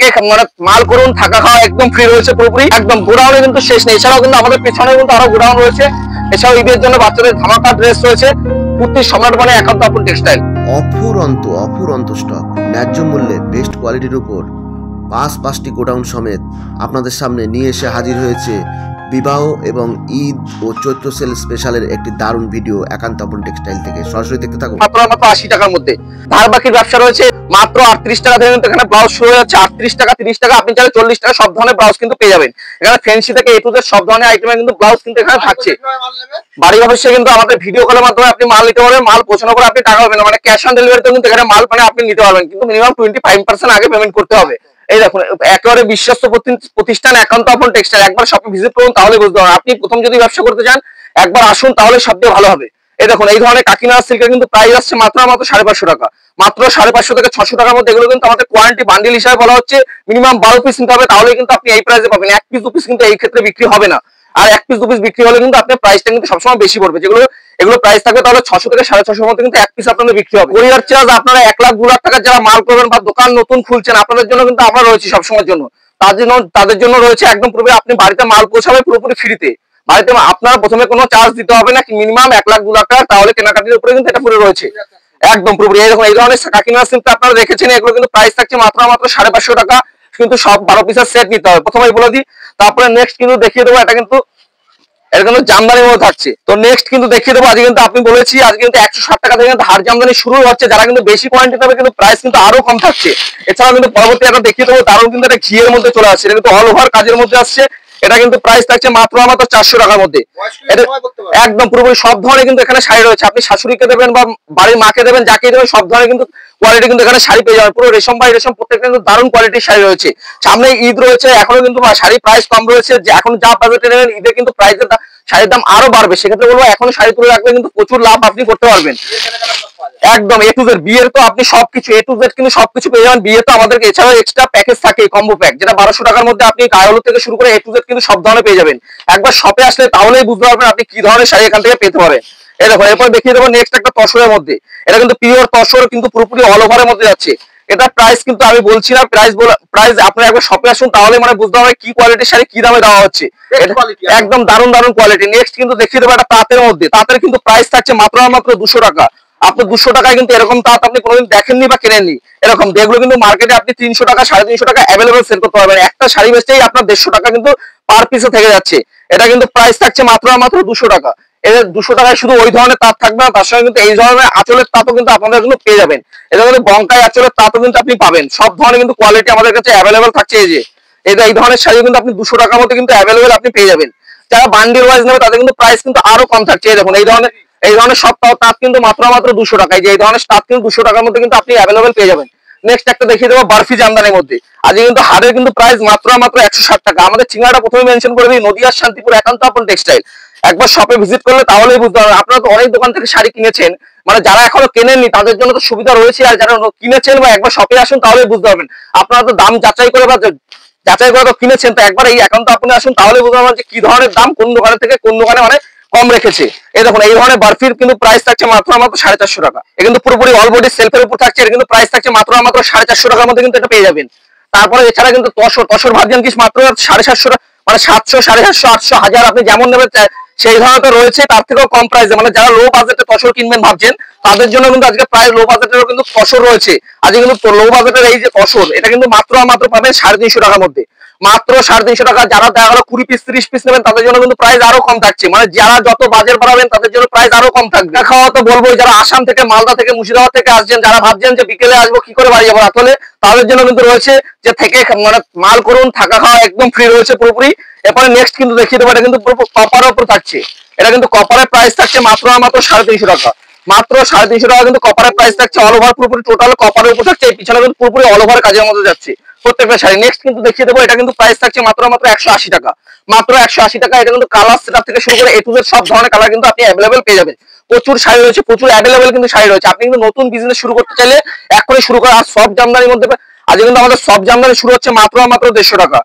থেকে মানে মাল করুন, থাকা খাওয়া একদম ফ্রি রয়েছে পুরোপুরি, একদম গোডাউনে কিন্তু শেষ নেই। এছাড়াও কিন্তু আমাদের পেছনে কিন্তু আরো গোডাউন রয়েছে। এছাড়াও ঈদের জন্য বাচ্চাদের ধামাকা ড্রেস রয়েছে। কুর্তি সম্রাট মানে একান্ত আপন টেক্সটাইল। অফুরন্ত স্টক, ন্যায্য মূল্যে বেস্ট কোয়ালিটির উপর 5টি গোডাউন সমেত আপনাদের সামনে নিয়ে এসে হাজির হয়েছে বিবাহ এবং ঈদ ও চৈত্র সেল স্পেশালের একটি দারুণ ভিডিও একান্ত আপন টেক্সটাইল থেকে। সরাসরি দেখতে থাকুন। মাত্র 80 টাকার মধ্যে ধার বাকির ব্যবসা রয়েছে। মাত্র 38 টাকা থেকে কিন্তু এখানে ব্লাউজ শুরু হয়ে যাচ্ছে। 38 টাকা, 30 টাকা, আপনি চাইলে 40 টাকা সব ধরনের ব্লাউজ কিন্তু পেয়ে যাবেন। এখানে ফ্যান্সি থেকে এ টু জেড সব ধরনের আইটেমে কিন্তু ব্লাউজ কিন্তু এখানে থাকছে। বাড়ি অফিসে কিন্তু আমাদের ভিডিও কলের মাধ্যমে আপনি মাল নিতে পারবেন। মাল পৌঁছানোর পর আপনি টাকা পাবেন, মানে ক্যাশ অন ডেলিভারিতে কিন্তু এখানে মাল মানে আপনি নিতে পারবেন, কিন্তু মিনিমাম 25% আগে পেমেন্ট করতে হবে। এই দেখুন, একেবারে বিশ্বস্ত প্রতিষ্ঠান একান্ত আপন টেক্সটাইল। একবার শপে ভিজিট করুন, তাহলে বুঝতে পারবেন। আপনি প্রথম যদি ব্যবসা করতে চান একবার আসুন, তাহলে সবচেয়ে ভালো হবে। এই দেখুন, এই ধরনের কাকিনা সিল্কের কিন্তু প্রাইস আসছে মাত্র 550 টাকা, মাত্র 550 থেকে 600 টাকার মধ্যে। এগুলো কিন্তু আমাদের কোয়ান্টিটি বান্ডিল হিসাবে বলা হচ্ছে। মিনিমাম 12 পিস নিতে হবে, তাহলে কিন্তু আপনি এই প্রাইসে পাবেন। 1 পিস 2 পিস কিন্তু এই ক্ষেত্রে বিক্রি হবে না। আর 1 পিস 2 পিস বিক্রি হলে কিন্তু আপনার প্রাইসটা কিন্তু সবসময় বেশি পড়বে। এগুলো প্রাইস থাকবে তাহলে 600 থেকে 650 মধ্যে কিন্তু 1 পিস আপনাদের বিক্রি হবে। কোরিয়ার চার্জ আপনারা 1 লাখ 2 লাখ টাকা যারা মাল করবেন বা দোকান নতুন খুলছেন, আপনাদের জন্য কিন্তু আমরা রয়েছি সবসময়ের জন্য। তাদের জন্য রয়েছে একদম পুরোপুরি আপনি বাড়িতে মাল পৌঁছাবে পুরোপুরি ফ্রিতে। বাড়িতে আপনার প্রথমে কোনো চার্জ দিতে হবে না, মিনিমাম 1 লাখ 2 লাখ টাকা, তাহলে কেনাকাটির উপরে কিন্তু এটা পুরো রয়েছে একদম পুরোপুরি। এই ধরনের কাকিনা সিল্ক আপনারা দেখেছেন, এগুলো কিন্তু প্রাইস থাকছে মাত্র 550 টাকা। কিন্তু সব 12 পিসের সেট নিতে হবে, প্রথমেই বলে দিই। তারপরে নেক্সট কিন্তু দেখিয়ে দেবো, এটা কিন্তু জামদানির মধ্যে থাকছে। তো নেক্সট কিন্তু দেখিয়ে দেবো, আজকে কিন্তু আপনি বলেছি আজকে কিন্তু 160 টাকা থেকে কিন্তু হার জামদানি শুরু হচ্ছে। যারা কিন্তু বেশি কোয়ান্টিটি নেবে কিন্তু প্রাইস কিন্তু আরো কম থাকছে। এছাড়াও কিন্তু পরবর্তী একটা দেখিয়ে দেবো, দারুণ কিন্তু একটা ঘিয়ের মধ্যে চলে আসছে। এটা কিন্তু অল ওভার কাজের মধ্যে আসছে। এটা কিন্তু প্রাইস থাকছে মাত্র 400 টাকার মধ্যে। একদম পুরোপুরি সব ধরনের কিন্তু এখানে শাড়ি রয়েছে। আপনি শাশুড়িকে দেবেন বা বাড়ির মাকে দেবেন, যাকে দেবেন, সব ধরনের কিন্তু কোয়ালিটি কিন্তু এখানে শাড়ি পেয়ে যাবেন। পুরো রেশম বাই রেশম প্রত্যেকটা কিন্তু দারুণ কোয়ালিটির শাড়ি রয়েছে। সামনে ঈদ রয়েছে, এখনো কিন্তু শাড়ি প্রাইস কম রয়েছে। যে এখন যা বাজেটে নেবেন, ঈদে কিন্তু প্রাইসের শাড়ির দাম আরো বাড়বে। সেক্ষেত্রে বলবো এখন শাড়ি তুলে রাখলে কিন্তু প্রচুর লাভ আপনি করতে পারবেন। একদম এ টু জেড বিয়ের তো আপনি সবকিছু এ টু জেড কিন্তু সবকিছু পেয়ে যাবেন বিয়ে তো। আমাদের এছাড়াও এক্সট্রা প্যাকেজ থাকে, কম্বো প্যাক, যেটা 1200 টাকার মধ্যে আপনি গায়ে হলুদ থেকে শুরু করে এ টু জেড কিন্তু সব ধরনের পেয়ে যাবেন। একবার শপে আসলে তাহলেই বুঝতে পারবেন আপনি কি ধরনের শাড়ি এখান থেকে পেতে পারেন। এই দেখো, এরপর দেখিয়ে দেবো নেক্সট একটা তসরের মধ্যে। এটা কিন্তু পিওর তসর, কিন্তু পুরোপুরি অল ওভারের মধ্যে যাচ্ছে। এটা প্রাইস কিন্তু আমি বলছি না, প্রাইস আপনারা একবার শপে আসুন, তাহলে মানে বুঝতে হবে কি কোয়ালিটির শাড়ি কি দামে দেওয়া হচ্ছে। একদম দারুণ কোয়ালিটি। নেক্সট কিন্তু দেখিয়ে দেবো একটা তাঁতের মধ্যে। তাঁতের কিন্তু প্রাইস থাকছে মাত্র 200 টাকা। আপনি 200 টাকায় কিন্তু এরকম তাঁত আপনি কোনোদিন দেখেননি বা কেনেননি। এরকম যেগুলো কিন্তু মার্কেটে আপনি 300 টাকা 350 টাকা অ্যাভেলেবল সেল করতে পারবেন। একটা শাড়ি বেচতেই আপনার 150 টাকা কিন্তু পার পিসে থেকে যাচ্ছে। এটা কিন্তু প্রাইস থাকছে মাত্র 200 টাকা। এদের 200 টাকায় শুধু ওই ধরনের তাঁত থাকবে না, তার সঙ্গে কিন্তু এই ধরনের আঁচলের তাঁতও কিন্তু আপনাদের কিন্তু পেয়ে যাবেন। এটা কিন্তু বঙ্কাই আঁচলের তাঁতও কিন্তু আপনি পাবেন। সব ধরনের কিন্তু কোয়ালিটি আমাদের কাছে অ্যাভেলেবল থাকছে। এই যে এই ধরনের শাড়ি কিন্তু আপনি 200 টাকার মধ্যে কিন্তু অ্যাভেলেবল আপনি পেয়ে যাবেন। যারা বান্ডিল ওয়াইজ নেবে তাদের কিন্তু প্রাইস কিন্তু আরো কম থাকছে। এই দেখুন, এই ধরনের সব তাঁত কিন্তু মাত্র 200 টাকায়। যে এই ধরনের তাঁত কিন্তু 200 টাকার মধ্যে কিন্তু আপনি অ্যাভেলেবল পেয়ে যাবেন। নেক্সট একটা দেখিয়ে দেবো বরফি জামদানির মধ্যে। আজকে কিন্তু হারের কিন্তু প্রাইস মাত্র 160 টাকা। আমাদের চিংড়াটা প্রথমে মেনশন করে দিই, নদিয়ার শান্তিপুর একান্ত আপন টেক্সটাইল। একবার শপে ভিজিট করলে তাহলেই বুঝতে পারবেন। আপনারা তো অনেক দোকান থেকে শাড়ি কিনেছেন, মানে যারা এখনো কেনেননি তাদের জন্য তো সুবিধা রয়েছে। আর যারা কিনেছেন বা একবার শপে আসুন তাহলেই বুঝতে পারবেন। আপনারা তো দাম যাচাই করে তো কিনেছেন, তো একবার এই একান্ত আপনি আসুন, তাহলে বুঝতে পারবেন যে কি ধরনের দাম কোন দোকানের থেকে কোন দোকানে মানে কম রেখেছে। এই দেখুন, এই ধরনের বরফির কিন্তু প্রাইস থাকছে মাত্র 450 টাকা। এ কিন্তু পুরোপুরি অল বডি সেলফের উপর থাকছে। এর কিন্তু প্রাইস থাকছে মাত্র 450 টাকার মধ্যে কিন্তু এটা পেয়ে যাবেন। তারপরে এছাড়া কিন্তু তসর ভার্জিন কিস মাত্র 750 টাকা, মানে 700, 750, 800, 1000 আপনি যেমন নেবেন সেই ধরনের রয়েছে। তার থেকেও কম প্রাইসে, মানে যারা লো বাজেটে তসর কিনবেন ভাবছেন তাদের জন্য কিন্তু আজকে প্রায় লো বাজেটেরও কিন্তু তসর রয়েছে। আজকে কিন্তু লো বাজেটের এই যে তসর, এটা কিন্তু মাত্র পাবেন 350 টাকার মধ্যে। মাত্র 350 টাকা। যারা দেখা গেল 20 পিস 30 পিস নেবেন তাদের জন্য কিন্তু প্রাইস আরো কম থাকছে। মানে যারা যত বাজেট বাড়াবেন তাদের জন্য প্রাইস আরো কম থাকবে। খাওয়া তো বলবোই, যারা আসাম থেকে, মালদা থেকে, মুর্শিদাবাদ থেকে আসছেন, যারা ভাবছেন যে বিকেলে আসবো কি করে বাড়ি যাবো রাতলে, তাদের জন্য কিন্তু রয়েছে যে থেকে মানে মাল করুন, থাকা খাওয়া একদম ফ্রি রয়েছে পুরোপুরি। এরপরে নেক্সট কিন্তু দেখিয়ে দেবো, এটা কিন্তু পুরো কপারের উপর থাকছে। এটা কিন্তু কপারের প্রাইস থাকছে মাত্র 350 টাকা। মাত্র 350 টাকা কিন্তু কপারের প্রাইস থাকছে। অল ওভার পুরোপুরি টোটাল কপারের উপর থাকছে। এই পিছনে কিন্তু পুরোপুরি অল ওভার কাজের মধ্যে যাচ্ছে প্রত্যেকটা শাড়ি। নেক্সট কিন্তু দেখিয়ে দেবো, এটা কিন্তু প্রাইস থাকছে মাত্র 180 টাকা। মাত্র 180 টাকা। এটা কিন্তু কালার সেটআপ থেকে শুরু করে এ টু জেড সব ধরনের কালার কিন্তু আপনি অ্যাভেলেবল পেয়ে যাবেন। প্রচুর শাড়ি রয়েছে, প্রচুর অ্যাভেলেবল কিন্তু শাড়ি রয়েছে। আপনি কিন্তু নতুন বিজনেস শুরু করতে চাইলে এখনই শুরু করে। আর সব জামদানির মধ্যে আজকে কিন্তু আমাদের সব জামদানি শুরু হচ্ছে মাত্র 150 টাকা।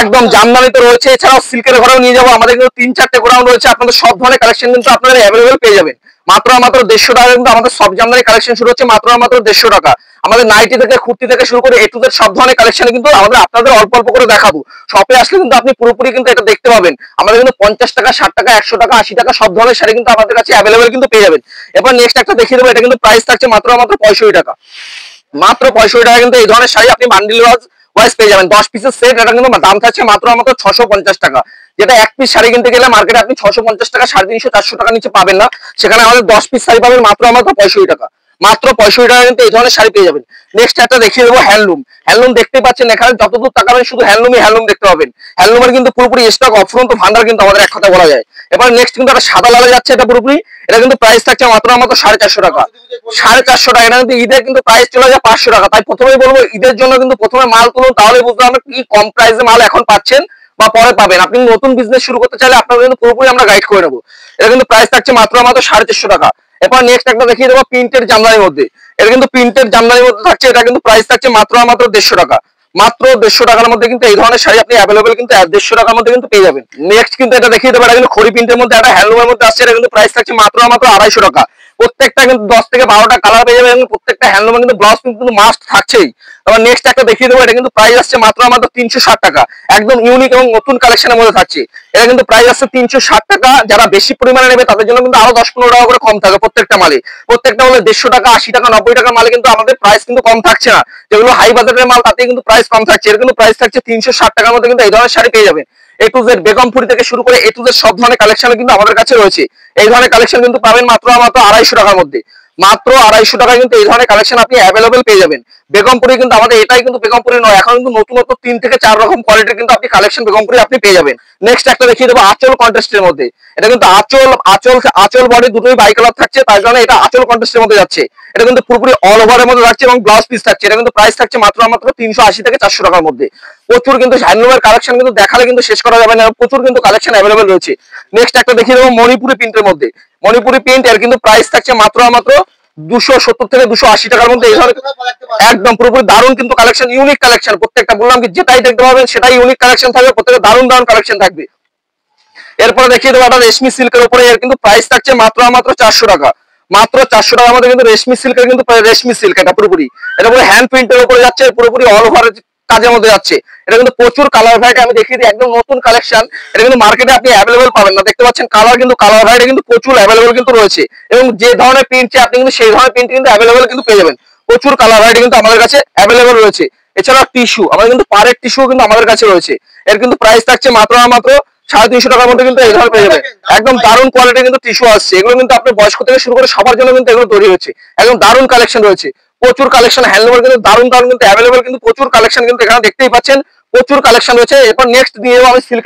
একদম জামদানিতে রয়েছে, এছাড়াও সিল্কের ঘরেও নিয়ে যাবো। আমাদের কিন্তু 3-4টে গোডাউন রয়েছে, আপনাদের সব ধরনের কালেকশন কিন্তু আপনারা অ্যাভেলেবেল পেয়ে যাবেন মাত্র 150 টাকা। কিন্তু আমাদের সব জামদানি কালেকশন শুরু হচ্ছে মাত্র 150 টাকা। আমাদের নাইটি থেকে কুর্তি থেকে শুরু করে A to Z সব ধরনের কালেকশন কিন্তু আমাদের আপনাদের অল্প অল্প করে দেখাবো। শপে আসলে কিন্তু আপনি পুরোপুরি কিন্তু এটা দেখতে পাবেন। আমাদের কিন্তু 50 টাকা, 60 টাকা, 100 টাকা, 80 টাকা সব ধরনের শাড়ি কিন্তু আমাদের কাছে অ্যাভেলেবেল কিন্তু পেয়ে যাবেন। এবার নেক্সট একটা দেখিয়ে দেবো, এটা কিন্তু প্রাইস থাকছে মাত্র 65 টাকা। মাত্র 65 টাকা কিন্তু এই ধরনের শাড়ি আপনি বান্ডিল ওয়াইজ পেয়ে যাবেন। 10 পিসের সেট, এটা কিন্তু দাম থাকছে মাত্র 650 টাকা। যেটা এক পিস শাড়ি কিনতে গেলে মার্কেটে আপনি 650 টাকা, 350-400 টাকা নিচে পাবেন না, সেখানে আমাদের 10 পিস শাড়ি পাবেন মাত্র 65 টাকা। মাত্র 65 টাকা কিন্তু এই ধরনের শাড়ি পেয়ে যাবেন। নেক্সট একটা দেখিয়ে দেবো হ্যান্ডলুম। হ্যান্ডলুম দেখতে পাচ্ছেন, এখানে যতদূর তাকাবেন শুধু হ্যান্ডলুম দেখতে পাবেন। হ্যান্ডলুমের কিন্তু পুরোপুরি স্টক অফুরন্ত ভান্ডার কিন্তু আমাদের এক কথা বলা যায়। এবার নেক্সট কিন্তু একটা সাদা লালে যাচ্ছে, এটা পুরোপুরি, এটা কিন্তু প্রাইস থাকছে মাত্র 450 টাকা। 450 টাকা। এটা কিন্তু ঈদের কিন্তু প্রাইস চলে যায় 500 টাকা। তাই প্রথমেই বলবো, ঈদের জন্য কিন্তু প্রথমে মাল তুলুন, তাহলে বুঝতে পারবেন কি কম প্রাইসে মাল এখন পাচ্ছেন বা পরে পাবেন। আপনি নতুন বিজনেস শুরু করতে চাইলে আপনাদের কিন্তু পুরোপুরি আমরা গাইড করে নেবো। এটা কিন্তু প্রাইস থাকছে মাত্র 450 টাকা। এরপর নেক্সট একটা দেখিয়ে দেবো প্রিন্টের জামদানির মধ্যে। এটা কিন্তু প্রিন্টের জামদানির মধ্যে থাকছে, এটা কিন্তু প্রাইস থাকছে মাত্র 150 টাকা। মাত্র 150 টাকার মধ্যে কিন্তু এই ধরনের শাড়ি আপনি অ্যাভেলেবেল কিন্তু 150 টাকার মধ্যে কিন্তু পেয়ে যাবেন। নেক্সট কিন্তু এটা দেখিয়ে দেবো, এটা কিন্তু খড়ি প্রিন্টের মধ্যে একটা হ্যান্ডলুমের মধ্যে আসছে, এটা কিন্তু প্রাইস থাকছে মাত্র 250 টাকা। প্রত্যেকটা কিন্তু 10 থেকে 12টা কালার পেয়ে যাবেন এবং প্রত্যেকটা হ্যান্ডলুমে কিন্তু ব্লাউজ কিন্তু মাস্ট থাকছেই। আবার নেক্সট একটা দেখিয়ে দেবো, এটা কিন্তু প্রাইস আসছে মাত্র 360 টাকা। একদম ইউনিক এবং নতুন কালেকশনের মধ্যে থাকছে। এটা কিন্তু প্রাইস আসছে 360 টাকা। যারা বেশি পরিমাণে নেবে তাদের জন্য কিন্তু আরো 10-15 টাকা করে কম থাকে প্রত্যেকটা মালে। প্রত্যেকটা হলে 150 টাকা, 80 টাকা, 90 টাকা মালে কিন্তু আমাদের প্রাইস কিন্তু কম থাকছে না। যেগুলো হাই বাজেটের মাল তাতে কিন্তু প্রাইস কম থাকছে। এর কিন্তু প্রাইস থাকছে 360 টাকার মধ্যে কিন্তু এই ধরনের শাড়ি পেয়ে যাবেন। A to Z বেগমপুরি থেকে শুরু করে A to Z সব ধরনের কালেকশন কিন্তু আমাদের কাছে রয়েছে। এই ধরনের কালেকশন কিন্তু পাবেন মাত্র 250 টাকার মধ্যে। মাত্র 250 টাকায় কিন্তু এই ধরনের কালেকশন আপনি অ্যাভেলেবেল পেয়ে যাবেন। বেগমপুরি কিন্তু আমাদের এটাই কিন্তু বেগমপুরি নয়, এখন কিন্তু নতুন 3 থেকে 4 রকম কোয়ালিটির কিন্তু আপনি কালেকশন বেগমপুরি আপনি পেয়ে যাবেন। নেক্সট একটা দেখিয়ে দেবো আঁচল কন্ট্রাস্টের মধ্যে। এটা কিন্তু আঁচল বডি দুটোই বাই কালার থাকছে, তার জন্য এটা আঁচল কন্ট্রাস্টের মধ্যে যাচ্ছে। এটা কিন্তু পুরোপুরি অল ওভারের মধ্যে থাকছে এবং ব্লাউজ পিস থাকছে। এটা কিন্তু প্রাইস থাকছে মাত্র 380 থেকে 400 টাকার মধ্যে। প্রচুর কিন্তু হ্যান্ডলুমের কালেকশন কিন্তু দেখালে কিন্তু শেষ করা যাবে না, প্রচুর কিন্তু কালেকশন অ্যাভেলেবেল রয়েছে। নেক্সট একটা দেখিয়ে দেবো মণিপুরি প্রিন্টের মধ্যে। মণিপুরি প্রিন্ট, এর কিন্তু প্রাইস থাকছে মাত্র 270 থেকে 280 টাকার মধ্যে। এই ধরনের একদম পুরোপুরি দারুণ কিন্তু কালেকশন, ইউনিক কালেকশন। প্রত্যেকটা বললাম কি যেটাই দেখতে পাবেন সেটাই ইউনিক কালেকশন থাকবে, প্রত্যেকটা দারুণ কালেকশন থাকবে। এরপরে দেখিয়ে দেবো একটা রেশমি সিল্কের উপরে, এর কিন্তু প্রাইস থাকছে মাত্র 400 টাকা। মাত্র 400 টাকার মধ্যে কিন্তু রেশমি সিল্কের কিন্তু রেশমি সিল্ক, এটা পুরোপুরি এটা পুরো হ্যান্ড প্রিন্টের উপরে যাচ্ছে, পুরোপুরি অল ওভার কাজের মধ্যে যাচ্ছে। এটা কিন্তু প্রচুর কালার ভ্যারাইটি আমি দেখিয়ে দিই, একদম নতুন কালেকশন। এটা কিন্তু মার্কেটে আপনি অ্যাভেলেবেল পাবেন না, দেখতে পাচ্ছেন কালার ভ্যারাইটি কিন্তু প্রচুর অ্যাভেলেবেল কিন্তু রয়েছে এবং যে ধরনের প্রিন্ট চাই আপনি কিন্তু সেই ধরনের প্রিন্ট কিন্তু অ্যাভেলেবেল কিন্তু পেয়ে যাবেন। প্রচুর কালার ভ্যারাইটি কিন্তু আমাদের কাছে অ্যাভেলেবেল রয়েছে। এছাড়া টিস্যু, আমাদের কিন্তু পারের টিস্যু কিন্তু আমাদের কাছে রয়েছে। এর কিন্তু প্রাইস থাকছে মাত্র 350 টাকার মধ্যে কিন্তু এই ধরনের পেয়ে যাবেন। একদম দারুণ কোয়ালিটির কিন্তু টিস্যু আসছে। এগুলো কিন্তু আপনি বয়স্ক থেকে শুরু করে সবার জন্য কিন্তু এগুলো তৈরি হচ্ছে। একদম দারুণ কালেকশন রয়েছে, প্রচুর কালেকশন। হ্যান্ডলুমের কিন্তু দারুণ কিন্তু অ্যাভেলেবেল কিন্তু প্রচুর কালেকশন কিন্তু এখানে দেখতেই পাচ্ছেন, প্রচুর কালেকশন রয়েছে। এরপর নেক্সট নিয়ে যাবো আমি সিল্ক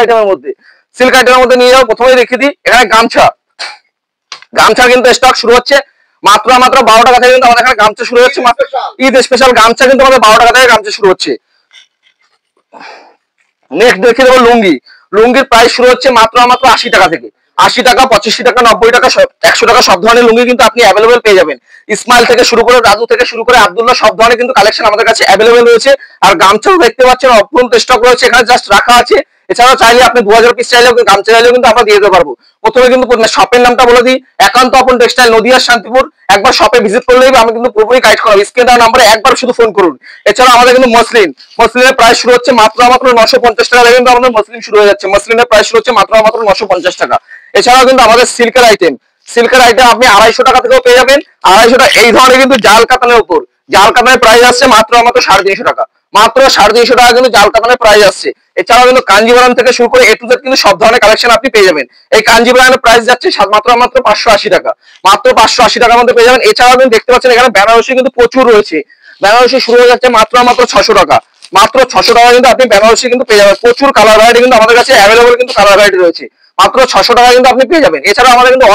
আইটেমের মধ্যে। সিল্ক আইটেমের মধ্যে নিয়ে যাবো, প্রথমেই রেখে দিই এখানে গামছা কিন্তু স্টক শুরু হচ্ছে মাত্র 12 টাকা থেকে কিন্তু আমাদের এখানে গামছা শুরু হচ্ছে। ঈদ স্পেশাল গামছা কিন্তু আমাদের 12 টাকা থেকে গামছা শুরু হচ্ছে। নেক্সট দেখিয়ে দেবো লুঙ্গি। লুঙ্গির প্রাইস শুরু হচ্ছে মাত্র 80 টাকা থেকে। 80 টাকা, 85 টাকা, 90 টাকা, 100 টাকা সব ধরনের লুঙ্গি কিন্তু আপনি অ্যাভেলেবেল পেয়ে যাবেন। ইসমাইল থেকে শুরু করে, রাজু থেকে শুরু করে, আব্দুল্লাহ সব ধরনের কিন্তু কালেকশন আমাদের কাছে অ্যাভেলেবেল রয়েছে। আর গামছাও দেখতে পাচ্ছেন অপূর্ণ স্টক রয়েছে, এখানে জাস্ট রাখা আছে। এছাড়াও চাইলে আপনি 2000 পিস চাইলেও গামছা চাইলেও কিন্তু আমরা দিয়ে দিতে পারবো। প্রথমে কিন্তু শপের নামটা বলে দিই, একান্ত আপন টেক্সটাইল, নদিয়া শান্তিপুর। একবার শপে ভিজিট করলেই আমি কিন্তু পুরোপুরি গাইড করাবো। স্ক্রিনে দেওয়া নাম্বারে একবার শুধু ফোন করুন। এছাড়া আমাদের কিন্তু মসলিনের প্রাইস শুরু হচ্ছে মাত্র 950 টাকা থেকে কিন্তু আমাদের মসলিন শুরু হয়ে যাচ্ছে। মসলিনের প্রাইস শুরু হচ্ছে মাত্র 950 টাকা। এছাড়াও কিন্তু আমাদের সিল্কের আইটেম আপনি 250 টাকা থেকেও পেয়ে যাবেন। 250 টাকা এই ধরনের কিন্তু জাল কাতানের উপর, জাল কাতানের প্রাইস আসছে মাত্র 350 টাকা। মাত্র 350 টাকা কিন্তু জাল কাতানের প্রাইস আসছে। এছাড়াও কিন্তু কাঞ্জিভারাম থেকে শুরু করে A to Z কিন্তু সব ধরনের কালেকশন আপনি পেয়ে যাবেন। এই কাঞ্জিভারামের প্রাইস যাচ্ছে মাত্র 580 টাকা। মাত্র 580 টাকার মধ্যে পেয়ে যাবেন। এছাড়াও কিন্তু দেখতে পাচ্ছেন এখানে বেনারসি কিন্তু প্রচুর রয়েছে। বেনারসি শুরু হয়ে যাচ্ছে মাত্র 600 টাকা। মাত্র 600 টাকা কিন্তু আপনি বেনারসি কিন্তু পেয়ে যাবেন। প্রচুর কালার ভ্যারাইটি কিন্তু আমাদের কাছে অ্যাভেলেবল কিন্তু কালার ভ্যারাইটি রয়েছে। মাত্র 600 টাকা কিন্তু আপনি পেয়ে যাবেন। এছাড়া আমাদের কিন্তু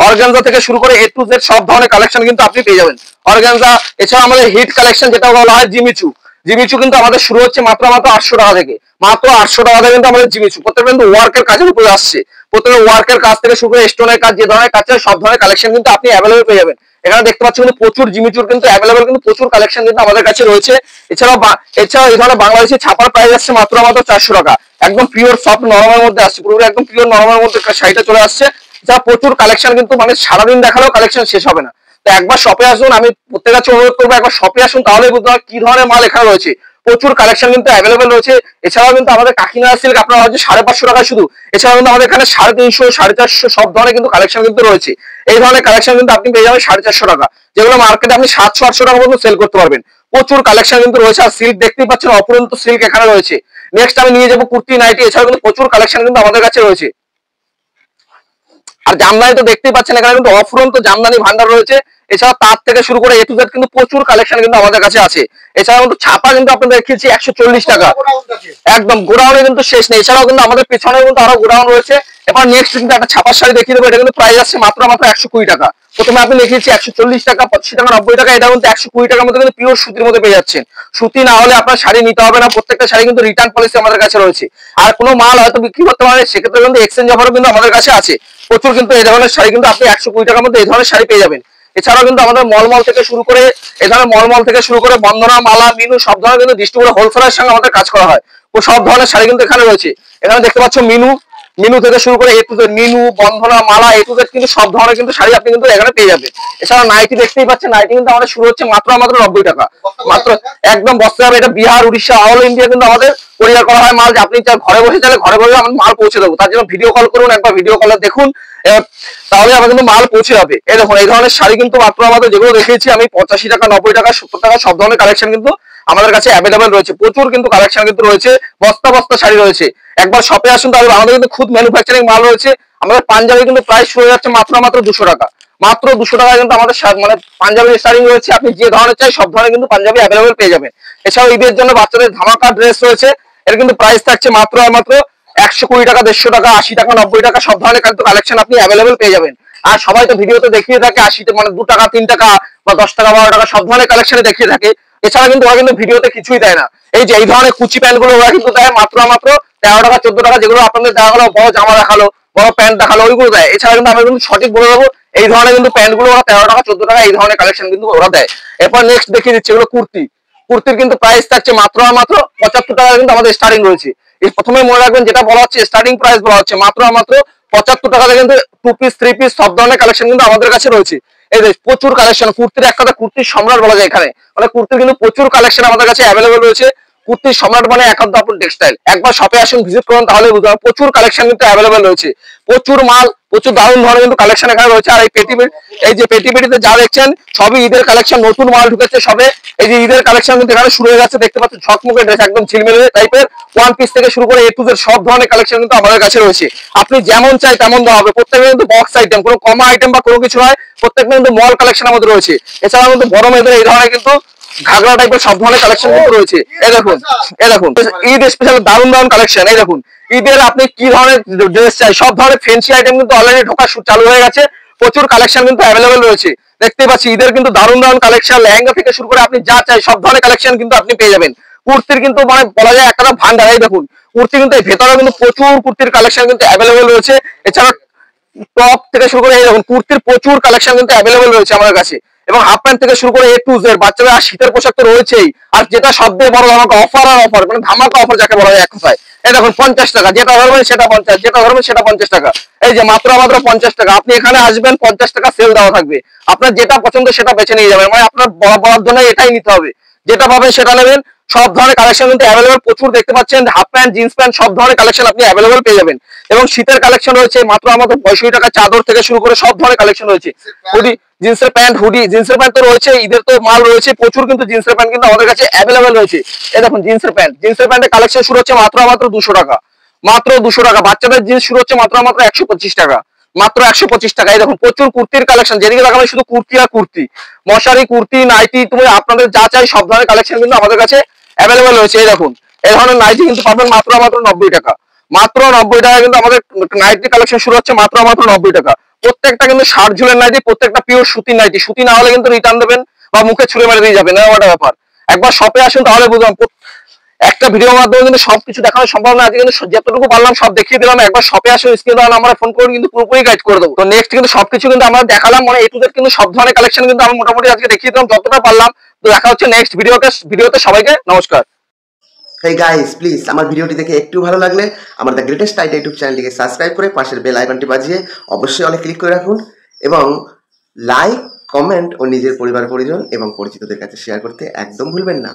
অর্গানজা থেকে শুরু করে A to Z সব ধরনের কালেকশন কিন্তু আপনি পেয়ে যাবেন। অর্গানজা, এছাড়া আমাদের হিট কালেকশন যেটা বলা হয় জিমিচু জিমিচু কিন্তু আমাদের শুরু হচ্ছে মাত্র 800 টাকা থেকে। মাত্র 800 টাকা থেকে কিন্তু আমাদের জিমিচু প্রত্যেকটা কিন্তু ওয়ার্কের কাজের উপরে আসছে। প্রত্যেকটা ওয়ার্কের কাজ থেকে শুরু করে স্টোনের কাজ, যে ধরনের কাজ চাই সব ধরনের কালেকশন কিন্তু আপনি অ্যাভেলেবল পেয়ে যাবেন। এখানে দেখতে পাচ্ছেন কিন্তু প্রচুর জিমিচুর কিন্তু অ্যাভেলেবল কিন্তু প্রচুর কালেকশন কিন্তু আমাদের কাছে রয়েছে। এছাড়াও এই ধরনের বাংলাদেশি ছাপার প্রাইস আসছে মাত্র 400 টাকা। একদম পিওর সফট নরমের মধ্যে আসছে, পুরো একদম পিওর নরমের মধ্যে শাড়িটা চলে আসছে। এছাড়া প্রচুর কালেকশন কিন্তু মানে সারাদিন দেখালেও কালেকশন শেষ হবে না। তো একবার শপে আসুন, আমি প্রত্যেক কাছে অনুরোধ করবো একবার শপে আসুন, তাহলে বুঝতে পারবেন কি ধরনের মাল এখানে রয়েছে। প্রচুর কালেকশন কিন্তু অ্যাভেলেবল রয়েছে। এছাড়াও কিন্তু আমাদের কাকিনাড়া সিল্ক আপনারা হচ্ছে 550 টাকা শুধু। এছাড়াও কিন্তু আমাদের এখানে 350, 450 সব ধরনের কিন্তু কালেকশন কিন্তু রয়েছে। এই ধরনের কালেকশন কিন্তু আপনি পেয়ে যাবেন 450 টাকা, যেগুলো মার্কেটে আপনি 700, 800 টাকা পর্যন্ত সেল করতে পারবেন। প্রচুর কালেকশন কিন্তু রয়েছে। আর সিল্ক দেখতেই পাচ্ছেন, অপরন্ত সিল্ক এখানে রয়েছে। নেক্সট আমি নিয়ে যাবো কুর্তি, নাইটি। এছাড়াও কিন্তু প্রচুর কালেকশন কিন্তু আমাদের কাছে রয়েছে। আর জামদানি তো দেখতেই পাচ্ছেন, এখানে কিন্তু অফুরন্ত জামদানি ভান্ডার রয়েছে। এছাড়া তার থেকে শুরু করে A to Z কিন্তু প্রচুর কালেকশন কিন্তু আমাদের কাছে আছে। এছাড়াও কিন্তু ছাপা কিন্তু আপনাদের দেখিয়েছি 140 টাকা, একদম গোডাউনে কিন্তু শেষ নেই। এছাড়াও কিন্তু আমাদের পেছনে কিন্তু আরো গোডাউন রয়েছে। এবার নেক্সট কিন্তু একটা ছাপার শাড়ি দেখিয়ে দেবো। এটা কিন্তু প্রাইস আসছে মাত্র 120 টাকা। প্রথমে আপনি দেখিয়েছি 140 টাকা, 85 টাকা, 90 টাকা। এটা কিন্তু 120 টাকার মধ্যে কিন্তু পিওর সুতির মধ্যে পেয়ে যাচ্ছেন। সুতি না হলে আপনার শাড়ি নিতে হবে না। প্রত্যেকটা শাড়ি কিন্তু রিটার্ন পলিসি আমাদের কাছে রয়েছে। আর কোনো মাল হয়তো বিক্রি করতে পারে, সেক্ষেত্রে কিন্তু এক্সচেঞ্জ অফারও কিন্তু আমাদের কাছে আছে। প্রচুর কিন্তু এই ধরনের শাড়ি কিন্তু আপনি 120 টাকার মধ্যে এই ধরনের শাড়ি পেয়ে যাবেন। এছাড়াও কিন্তু আমাদের মলমল থেকে শুরু করে এই ধরনের মলমল থেকে শুরু করে বন্দনা, মালা, মিনু সব ধরনের কিন্তু ডিস্ট্রিবিউটর হোলসেলের সঙ্গে আমাদের কাজ করা হয়। ও সব ধরনের শাড়ি কিন্তু এখানে রয়েছে। এখানে দেখতে পাচ্ছ মিনু, মিনু থেকে শুরু করে A to Z, Minu, Bandhana, Mala, A to Z কিন্তু সব ধরনের কিন্তু শাড়ি আপনি কিন্তু এখানে পেয়ে যাবেন। এছাড়া নাইটি দেখতেই পাচ্ছেন, নাইটি কিন্তু আমাদের শুরু হচ্ছে মাত্র 90 টাকা। মাত্র একদম বস্তা হবে। এটা বিহার, উড়িষ্যা, অল ইন্ডিয়া কিন্তু আমাদের কোরিয়ার করা হয় মাল। যে আপনি ঘরে বসে চাইলে ঘরে বসে আমি মাল পৌঁছে দেবো। তার জন্য ভিডিও কল করুন, একবার ভিডিও কলে দেখুন, তাহলে আমাদের কিন্তু মাল পৌঁছে যাবে। এই দেখুন এই ধরনের শাড়ি কিন্তু মাত্র আমাদের যেগুলো দেখিয়েছি আমি 85 টাকা, 90 টাকা, 70 টাকা সব ধরনের কালেকশন কিন্তু আমাদের কাছে অ্যাভেলেবেল রয়েছে। প্রচুর কিন্তু কালেকশন কিন্তু রয়েছে, বস্তা বস্তা শাড়ি রয়েছে। একবার শপে আসুন, তাহলে আমাদের কিন্তু খুদ ম্যানুফ্যাকচারিং মাল রয়েছে। আমাদের পাঞ্জাবি কিন্তু প্রাইস শুরু হয়ে যাচ্ছে মাত্র 200 টাকা। মাত্র 200 টাকা কিন্তু আমাদের মানে পাঞ্জাবি স্টার্টিং রয়েছে। আপনি যে ধরনের চাই সব ধরনের কিন্তু পাঞ্জাবি অ্যাভেলেবেল পেয়ে যাবেন। এছাড়াও ঈদের জন্য বাচ্চাদের ধামাকা ড্রেস রয়েছে। এর কিন্তু প্রাইস থাকছে মাত্র 120 টাকা, 150 টাকা, 80 টাকা, 90 টাকা সব ধরনের কিন্তু কালেকশন আপনি অ্যাভেলেবেল পেয়ে যাবেন। আর সবাই তো ভিডিওতে দেখিয়ে থাকে 80 মানে 2 টাকা, 3 টাকা বা 10 টাকা, 12 টাকা সব ধরনের কালেকশনে দেখিয়ে থাকে। এছাড়া কিন্তু ওরা কিন্তু ভিডিওতে কিছুই দেয় না। এই যে এই ধরনের কুচি প্যান্ট গুলো ওরা কিন্তু দেয় মাত্র 13 টাকা, 14 টাকা। যেগুলো আপনাদের দেখা গেলো বড় জামা দেখালো, বড় প্যান্ট দেখালো, ওইগুলো দেয়। এছাড়া কিন্তু আমরা কিন্তু সঠিক বলে দেবো, এই ধরনের কিন্তু প্যান্ট গুলো ওরা 13 টাকা, 14 টাকা এই ধরনের কালেকশন কিন্তু ওরা দেয়। এরপর নেক্সট দেখিয়ে দিচ্ছে এগুলো কুর্তি। কুর্তির কিন্তু প্রাইস থাকছে মাত্র 75 টাকা কিন্তু আমাদের স্টার্টিং রয়েছে। এই প্রথমে মনে রাখবেন, যেটা বলা হচ্ছে স্টার্টিং প্রাইস বলা হচ্ছে মাত্র 75 টাকা থেকে কিন্তু 2 পিস, 3 পিস সব ধরনের কালেকশন কিন্তু আমাদের কাছে রয়েছে। এই যে প্রচুর কালেকশন, কুর্তির এক কথা কুর্তির সম্রাট বলা যায় এখানে। মানে কুর্তির কিন্তু প্রচুর কালেকশন আমাদের কাছে অ্যাভেলেবল রয়েছে। কুর্তির সম্রাট মানে একান্ত আপন টেক্সটাইল। একবার শপে আসুন, ভিজিট করুন, তাহলে বুঝতে পারবেন প্রচুর কালেকশন কিন্তু অ্যাভেলেবল রয়েছে। প্রচুর মাল, প্রচুর দারুণ ধরনের কিন্তু কালেকশন এখানে রয়েছে। আর এই যে পেটিতে যা দেখছেন সবই ঈদের কালেকশন, নতুন মাল ঢুকেছে সবে। এই যে ঈদের কালেকশন কিন্তু এখানে শুরু হয়ে গেছে। দেখতে পাচ্ছেন ঝকমকে ড্রেস, একদম ঝিলমিলে টাইপের ওয়ান পিস থেকে শুরু করে A to Z সব ধরনের কালেকশন কিন্তু আমাদের কাছে রয়েছে। আপনি যেমন চাই তেমন দেওয়া হবে। প্রত্যেকটা কিন্তু বক্স আইটেম, কোনো কমা আইটেম বা কোনো কিছু নয়। প্রত্যেকটা কিন্তু মল কালেকশন আমাদের রয়েছে। এছাড়াও কিন্তু বড় মেয়েদের এই ধরনের কিন্তু ঘাগরা টাইপের সব ধরনের কালেকশন কিন্তু রয়েছে। এই দেখুন ঈদ স্পেশাল দারুণ দারুণ কালেকশন। এই দেখুন ঈদের আপনি কি ধরনের ড্রেস চাই সব ধরনের ফ্যান্সি আইটেম কিন্তু অলরেডি ঢোকা চালু হয়ে গেছে। প্রচুর কালেকশন কিন্তু অ্যাভেলেবেল রয়েছে। দেখতে পাচ্ছি ঈদের কিন্তু দারুণ দারুণ কালেকশন, লেহেঙ্গা থেকে শুরু করে আপনি যা চাই সব ধরনের কালেকশন কিন্তু আপনি পেয়ে যাবেন। কুর্তির কিন্তু মানে বলা যায় একটা ভান্ডার। এই দেখুন কুর্তি কিন্তু এই ভেতরে কিন্তু প্রচুর কুর্তির কালেকশন কিন্তু অ্যাভেলেবেল রয়েছে। এছাড়া টপ থেকে শুরু করে এই দেখুন কুর্তির প্রচুর কালেকশন কিন্তু অ্যাভেলেবেল রয়েছে আমাদের কাছে। এবং হাফ প্যান্ট থেকে শুরু করে A to Z, বাচ্চাদের আর শীতের পোশাক তো রয়েছেই। আর যেটা সবথেকে বড় ধামাকা অফার, আর অফার মানে ধামাকা অফার যাকে বলা যায় এক কথায়। এই দেখুন 50 টাকা, যেটা ধরবেন সেটা 50, যেটা ধরবেন সেটা 50 টাকা। এই যে মাত্র 50 টাকা। আপনি এখানে আসবেন, 50 টাকা সেল দেওয়া থাকবে। আপনার যেটা পছন্দ সেটা বেছে নিয়ে যাবেন। মানে আপনার বরাবর জন্য এটাই নিতে হবে, যেটা পাবেন সেটা নেবেন। সব ধরনের কালেকশন কিন্তু অ্যাভেলেবল প্রচুর। দেখতে পাচ্ছেন হাফ প্যান্ট, জিন্স প্যান্ট সব ধরনের কালেকশন আপনি অ্যাভেলেবল পেয়ে যাবেন। এবং শীতের কালেকশন রয়েছে মাত্র 65 টাকা। চাদর থেকে শুরু করে সব ধরনের কালেকশন রয়েছে। হুডি, জিন্সের প্যান্ট, হুডি, জিন্সের প্যান্ট তো রয়েছে। ঈদের তো মাল রয়েছে প্রচুর, কিন্তু জিন্সের প্যান্ট কিন্তু আমাদের কাছে অ্যাভেলেবল রয়েছে। এই দেখুন জিন্সের প্যান্টের কালেকশন শুরু হচ্ছে মাত্র 200 টাকা। মাত্র 200 টাকা। বাচ্চাদের জিন্স শুরু হচ্ছে মাত্র 125 টাকা। মাত্র 125 টাকা। এই দেখুন প্রচুর কুর্তির কালেকশন, যেদিকে দেখাবেন শুধু কুর্তি আর কুর্তি, মশারি, কুর্তি, নাইটি, তুমি আপনাদের যা চাই সব ধরনের কালেকশন কিন্তু আমাদের কাছে অ্যাভেলেবল রয়েছে। এই দেখুন এই ধরনের নাইটি কিন্তু পাবেন মাত্র 90 টাকা। মাত্র 90 টাকা কিন্তু আমাদের নাইটি কালেকশন শুরু হচ্ছে মাত্র 90 টাকা। প্রত্যেকটা কিন্তু 60 ঝুলের নাইটি, প্রত্যেকটা পিওর সুতির নাইটি। সুতি না হলে কিন্তু রিটার্ন দেবেন বা মুখে ছুঁড়ে মেরে দিয়ে যাবেন, এরকম একটা ব্যাপার। একবার শপে আসুন তাহলে বুঝলাম। একটা ভিডিওর মাধ্যমে কিন্তু সবকিছু দেখানো সম্ভব না, আজকে কিন্তু যতটুকু পারলাম সব দেখিয়ে দিলাম। একবার শপে আসুন, স্ক্রিনে দেওয়া নাম্বারে ফোন করে কিন্তু পুরোপুরি গাইড করে দেবো। তো নেক্সট কিন্তু সবকিছু কিন্তু আমরা দেখালাম, মানে A to Z কিন্তু সব ধরনের কালেকশন কিন্তু আমি মোটামুটি আজকে দেখিয়ে দিলাম যতটা পারলাম। তো দেখা হচ্ছে নেক্সট ভিডিওতে। সবাইকে নমস্কার। হেই গাইস, প্লিজ আমার ভিডিওটি দেখে একটু ভালো লাগলে আমার দ্য গ্রেটেস্ট আইডিয়া ইউটিউব চ্যানেলটিকে সাবস্ক্রাইব করে পাশের বেল আইকনটি বাজিয়ে অবশ্যই অলে ক্লিক করে রাখুন এবং লাইক, কমেন্ট ও নিজের পরিবার পরিজন এবং পরিচিতদের কাছে শেয়ার করতে একদম ভুলবেন না।